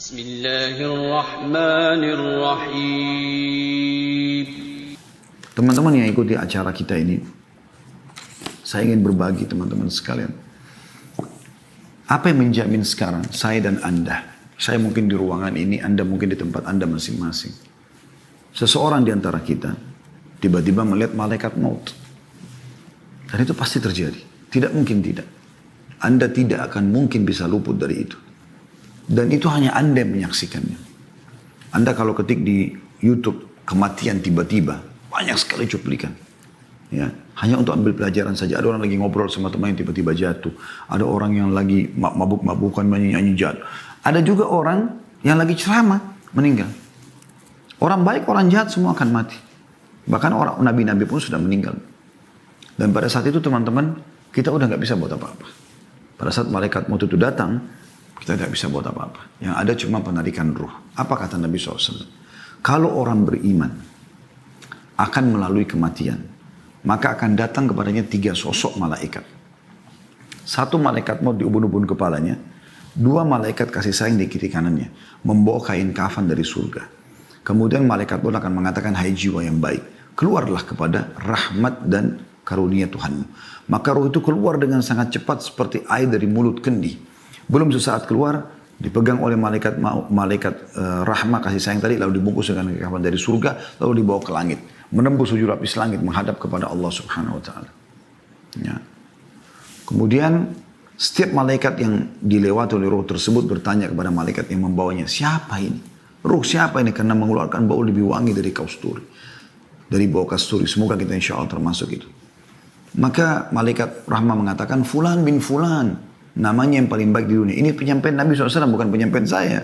Bismillahirrahmanirrahim. Teman-teman yang ikuti acara kita ini, saya ingin berbagi teman-teman sekalian. Apa yang menjamin sekarang saya dan Anda? Saya mungkin di ruangan ini, Anda mungkin di tempat Anda masing-masing. Seseorang di antara kita tiba-tiba melihat malaikat maut. Dan itu pasti terjadi. Tidak mungkin tidak. Anda tidak akan mungkin bisa luput dari itu. Dan itu hanya Anda yang menyaksikannya. Anda kalau ketik di YouTube kematian tiba-tiba, banyak sekali cuplikan. Ya, hanya untuk ambil pelajaran saja. Ada orang lagi ngobrol sama teman yang tiba-tiba jatuh. Ada orang yang lagi mabuk-mabukan nyanyi-nyanyi jatuh. Ada juga orang yang lagi ceramah meninggal. Orang baik, orang jahat semua akan mati. Bahkan orang nabi-nabi pun sudah meninggal. Dan pada saat itu teman-teman, kita udah nggak bisa buat apa-apa. Pada saat malaikat maut itu datang, kita tidak bisa buat apa-apa. Yang ada cuma penarikan ruh. Apa kata Nabi SAW? Kalau orang beriman akan melalui kematian, maka akan datang kepadanya 3 sosok malaikat. 1 malaikat maut di ubun-ubun kepalanya, 2 malaikat kasih sayang di kiri kanannya, membawa kain kafan dari surga. Kemudian malaikat maut akan mengatakan, hai jiwa yang baik, keluarlah kepada rahmat dan karunia Tuhanmu. Maka ruh itu keluar dengan sangat cepat seperti air dari mulut kendi. Belum sesaat keluar, dipegang oleh malaikat rahmah kasih sayang tadi, lalu dibungkus dengan kafan dari surga, lalu dibawa ke langit. Menembus 7 lapis langit, menghadap kepada Allah subhanahu wa ta'ala. Ya. Kemudian, setiap malaikat yang dilewati oleh ruh tersebut bertanya kepada malaikat yang membawanya, siapa ini? Ruh siapa ini? Karena mengeluarkan bau lebih wangi dari kasturi. Dari bau kasturi, semoga kita insya Allah termasuk itu. Maka malaikat rahmah mengatakan, Fulan bin Fulan. Namanya yang paling baik di dunia. Ini penyampaian Nabi SAW, bukan penyampaian saya.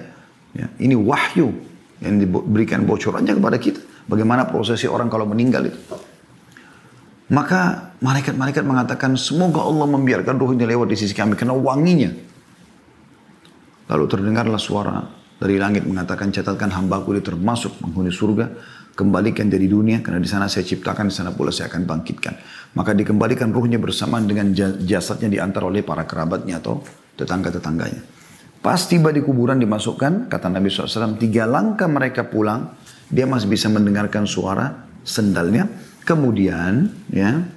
Ya, ini wahyu yang diberikan bocorannya kepada kita. Bagaimana prosesi orang kalau meninggal itu. Maka malaikat-malaikat mengatakan, semoga Allah membiarkan ruhnya lewat di sisi kami, karena wanginya. Lalu terdengarlah suara dari langit mengatakan, catatkan hambaku dia termasuk penghuni surga. Kembalikan dari dunia, karena di sana saya ciptakan, di sana pula saya akan bangkitkan. Maka dikembalikan ruhnya bersamaan dengan jasadnya diantar oleh para kerabatnya atau tetangga-tetangganya. Pas tiba di kuburan dimasukkan, kata Nabi SAW, 3 langkah mereka pulang, dia masih bisa mendengarkan suara sendalnya. Kemudian, ya,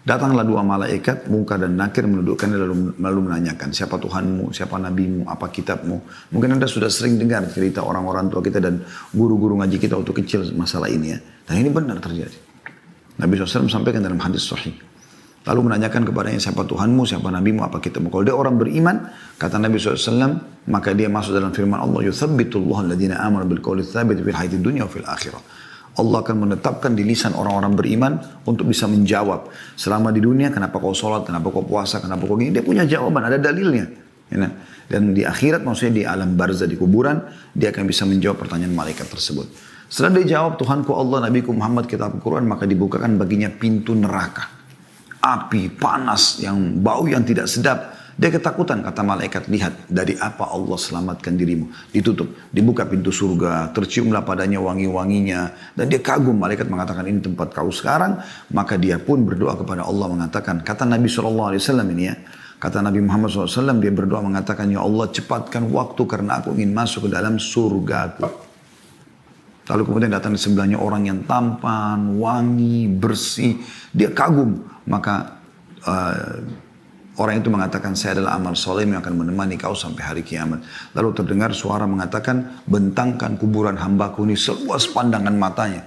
datanglah 2 malaikat, Munkar dan Nakir, mendudukkannya lalu menanyakan, siapa Tuhanmu, siapa Nabimu, apa kitabmu. Mungkin Anda sudah sering dengar cerita orang-orang tua kita dan guru-guru ngaji kita waktu kecil masalah ini ya. Dan ini benar terjadi. Nabi SAW sampaikan dalam hadis sahih. Lalu menanyakan kepadanya, siapa Tuhanmu, siapa Nabimu, apa kitabmu. Kalau dia orang beriman, kata Nabi SAW, maka dia masuk dalam firman Allah, yuthabbitullahu alladhina amanu bil qawli tsabit fil hayatid dunya wa fil akhirah. Allah akan menetapkan di lisan orang-orang beriman untuk bisa menjawab. Selama di dunia, kenapa kau sholat, kenapa kau puasa, kenapa kau gini. Dia punya jawaban, ada dalilnya. Ya, dan di akhirat, maksudnya di alam barzah, di kuburan, dia akan bisa menjawab pertanyaan malaikat tersebut. Setelah dia jawab, Tuhanku Allah, Nabiku Muhammad, kitab Al-Quran, maka dibukakan baginya pintu neraka. Api, panas, yang bau yang tidak sedap. Dia ketakutan, kata malaikat, lihat dari apa Allah selamatkan dirimu. Ditutup, dibuka pintu surga, terciumlah padanya wangi-wanginya. Dan dia kagum, malaikat mengatakan ini tempat kau sekarang. Maka dia pun berdoa kepada Allah mengatakan, kata Nabi SAW ini ya, kata Nabi Muhammad SAW, dia berdoa mengatakan, ya Allah cepatkan waktu karena aku ingin masuk ke dalam surgaku. Lalu kemudian datang di sebelahnya orang yang tampan, wangi, bersih. Dia kagum, maka orang itu mengatakan, saya adalah amal soleh yang akan menemani kau sampai hari kiamat. Lalu terdengar suara mengatakan, bentangkan kuburan hambaku ini seluas pandangan matanya.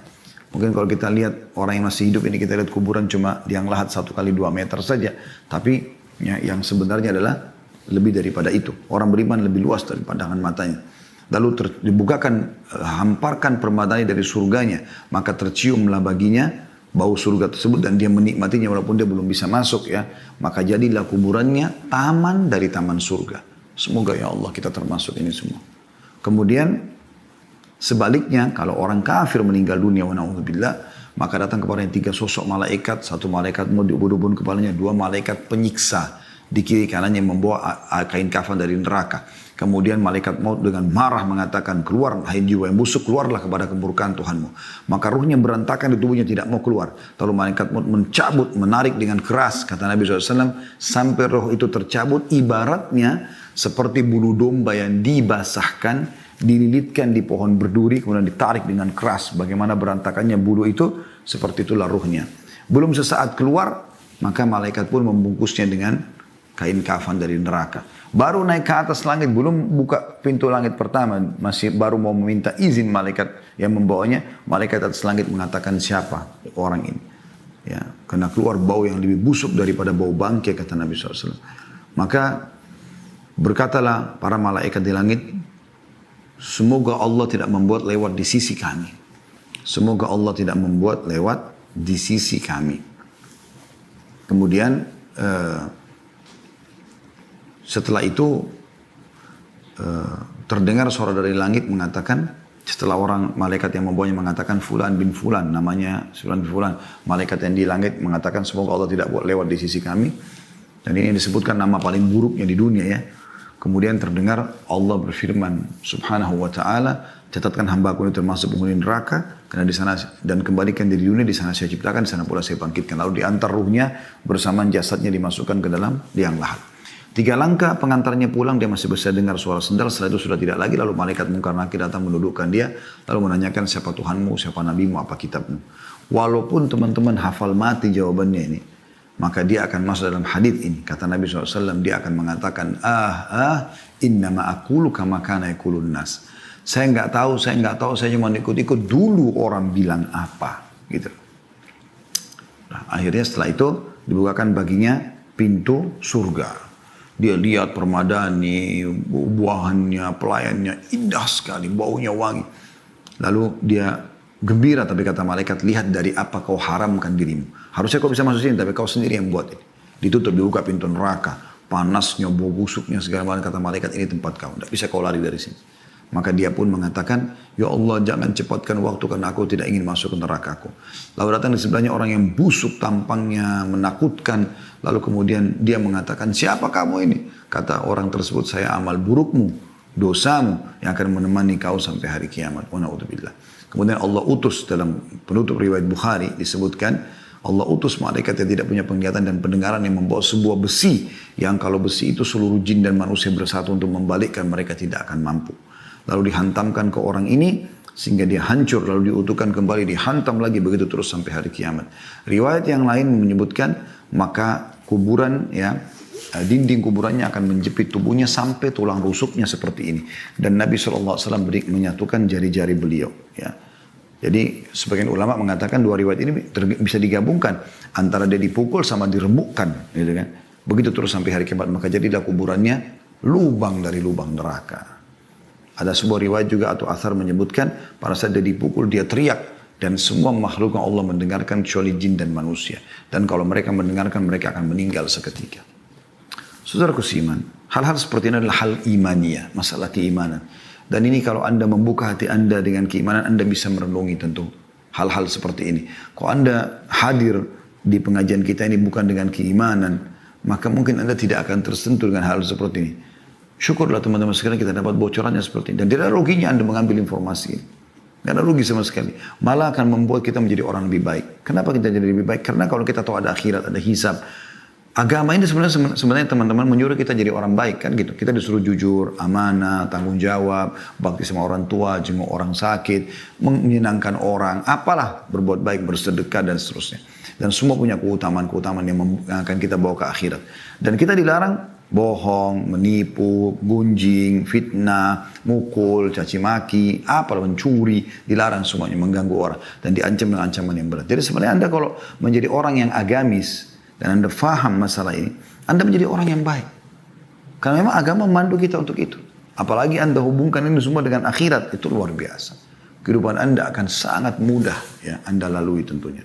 Mungkin kalau kita lihat orang yang masih hidup ini, kita lihat kuburan cuma yang lahat 1 kali 2 meter saja. Tapi ya, yang sebenarnya adalah lebih daripada itu. Orang beriman lebih luas dari pandangan matanya. Lalu dibukakan, hamparkan permadani dari surganya. Maka terciumlah baginya bau surga tersebut dan dia menikmatinya walaupun dia belum bisa masuk ya. Maka jadilah kuburannya taman dari taman surga. Semoga ya Allah kita termasuk ini semua. Kemudian sebaliknya kalau orang kafir meninggal dunia wa na'udzubillah, maka datang kepadanya 3 sosok malaikat. 1 malaikat mau diubun-ubun kepalanya, 2 malaikat penyiksa di kiri kanannya membawa kain kafan dari neraka. Kemudian malaikat maut dengan marah mengatakan, keluar hai jiwa yang busuk, keluarlah kepada kemurkaan Tuhanmu. Maka ruhnya berantakan di tubuhnya, tidak mau keluar. Lalu malaikat maut mencabut, menarik dengan keras, kata Nabi SAW, sampai roh itu tercabut, ibaratnya seperti bulu domba yang dibasahkan, dililitkan di pohon berduri, kemudian ditarik dengan keras. Bagaimana berantakannya bulu itu, seperti itulah ruhnya. Belum sesaat keluar, maka malaikat pun membungkusnya dengan kain kafan dari neraka. Baru naik ke atas langit, belum buka pintu langit pertama, masih baru mau meminta izin malaikat yang membawanya. Malaikat atas langit mengatakan, siapa orang ini? Ya, karena keluar bau yang lebih busuk daripada bau bangkai, kata Nabi SAW. Maka berkatalah para malaikat di langit, semoga Allah tidak membuat lewat di sisi kami. Semoga Allah tidak membuat lewat di sisi kami. Kemudian setelah itu terdengar suara dari langit mengatakan, setelah orang malaikat yang membawanya mengatakan Fulan bin Fulan, namanya Fulan bin Fulan, malaikat yang di langit mengatakan semoga Allah tidak buat lewat di sisi kami. Dan ini disebutkan nama paling buruknya di dunia ya. Kemudian terdengar Allah berfirman subhanahu wa ta'ala, catatkan hambaku ini termasuk penghuni neraka, karena di sana dan kembalikan di dunia, di sana saya ciptakan, di sana pula saya bangkitkan. Lalu diantar ruhnya bersamaan jasadnya dimasukkan ke dalam liang lahat. 3 langkah pengantarnya pulang, dia masih bisa dengar suara sendal, setelah itu sudah tidak lagi. Lalu malaikat Munkar Nakir datang mendudukkan dia, lalu menanyakan siapa Tuhanmu, siapa nabimu, apa kitabmu. Walaupun teman-teman hafal mati jawabannya ini, maka dia akan masuk dalam hadits ini. Kata Nabi SAW, dia akan mengatakan, innama aqulu kama kana yaqulun nas. Saya nggak tahu, saya cuma ikut-ikut dulu orang bilang apa. Gitu. Nah, akhirnya setelah itu dibukakan baginya pintu surga. Dia lihat permadani, buahannya, pelayannya, indah sekali, baunya wangi. Lalu dia gembira, tapi kata malaikat, lihat dari apa kau haramkan dirimu. Harusnya kau bisa masuk sini, tapi kau sendiri yang buat ini. Ditutup, dibuka pintu neraka. Panasnya, bau busuknya, segala macam. Kata malaikat, ini tempat kau. Tidak bisa kau lari dari sini. Maka dia pun mengatakan, ya Allah jangan cepatkan waktu karena aku tidak ingin masuk ke nerakaku. Lalu datang di sebelahnya orang yang busuk tampangnya, menakutkan. Lalu kemudian dia mengatakan, siapa kamu ini? Kata orang tersebut, saya amal burukmu, dosamu yang akan menemani kau sampai hari kiamat. Wa na'udzubillah. Kemudian Allah utus, dalam penutup riwayat Bukhari disebutkan, Allah utus malaikat yang tidak punya penglihatan dan pendengaran yang membawa sebuah besi, yang kalau besi itu seluruh jin dan manusia bersatu untuk membalikkan, mereka tidak akan mampu. Lalu dihantamkan ke orang ini sehingga dia hancur, lalu diutuhkan kembali, dihantam lagi, begitu terus sampai hari kiamat. Riwayat yang lain menyebutkan maka kuburan ya, dinding kuburannya akan menjepit tubuhnya sampai tulang rusuknya seperti ini. Dan Nabi SAW menyatukan jari-jari beliau ya. Jadi sebagian ulama mengatakan dua riwayat ini bisa digabungkan antara dia dipukul sama diremukkan gitu kan. Begitu terus sampai hari kiamat, maka jadilah kuburannya lubang dari lubang neraka. Ada sebuah riwayat juga atau athar menyebutkan pada saat dia dipukul dia teriak dan semua makhluk Allah mendengarkan kecuali jin dan manusia. Dan kalau mereka mendengarkan mereka akan meninggal seketika. Saudaraku seiman, hal-hal seperti ini adalah hal imaniyah, masalah keimanan. Dan ini kalau Anda membuka hati Anda dengan keimanan, Anda bisa merenungi tentu hal-hal seperti ini. Kalau Anda hadir di pengajian kita ini bukan dengan keimanan, maka mungkin Anda tidak akan tersentuh dengan hal seperti ini. Syukurlah teman-teman sekalian kita dapat bocorannya seperti ini. Dan tidak ada ruginya Anda mengambil informasi ini. Tidak ada rugi sama sekali. Malah akan membuat kita menjadi orang lebih baik. Kenapa kita jadi lebih baik? Karena kalau kita tahu ada akhirat, ada hisab. Agama ini sebenarnya teman-teman menyuruh kita jadi orang baik kan gitu. Kita disuruh jujur, amanah, tanggung jawab, bakti sama orang tua, jenguk orang sakit, menyenangkan orang, apalah, berbuat baik, bersedekah dan seterusnya. Dan semua punya keutamaan-keutamaan yang akan kita bawa ke akhirat. Dan kita dilarang bohong, menipu, gunjing, fitnah, mukul, caci maki, apalah, mencuri, dilarang semuanya, mengganggu orang dan diancam dengan ancaman yang berat. Jadi sebenarnya Anda kalau menjadi orang yang agamis dan Anda faham masalah ini, Anda menjadi orang yang baik. Karena memang agama memandu kita untuk itu. Apalagi Anda hubungkan ini semua dengan akhirat, itu luar biasa. Kehidupan Anda akan sangat mudah ya Anda lalui tentunya.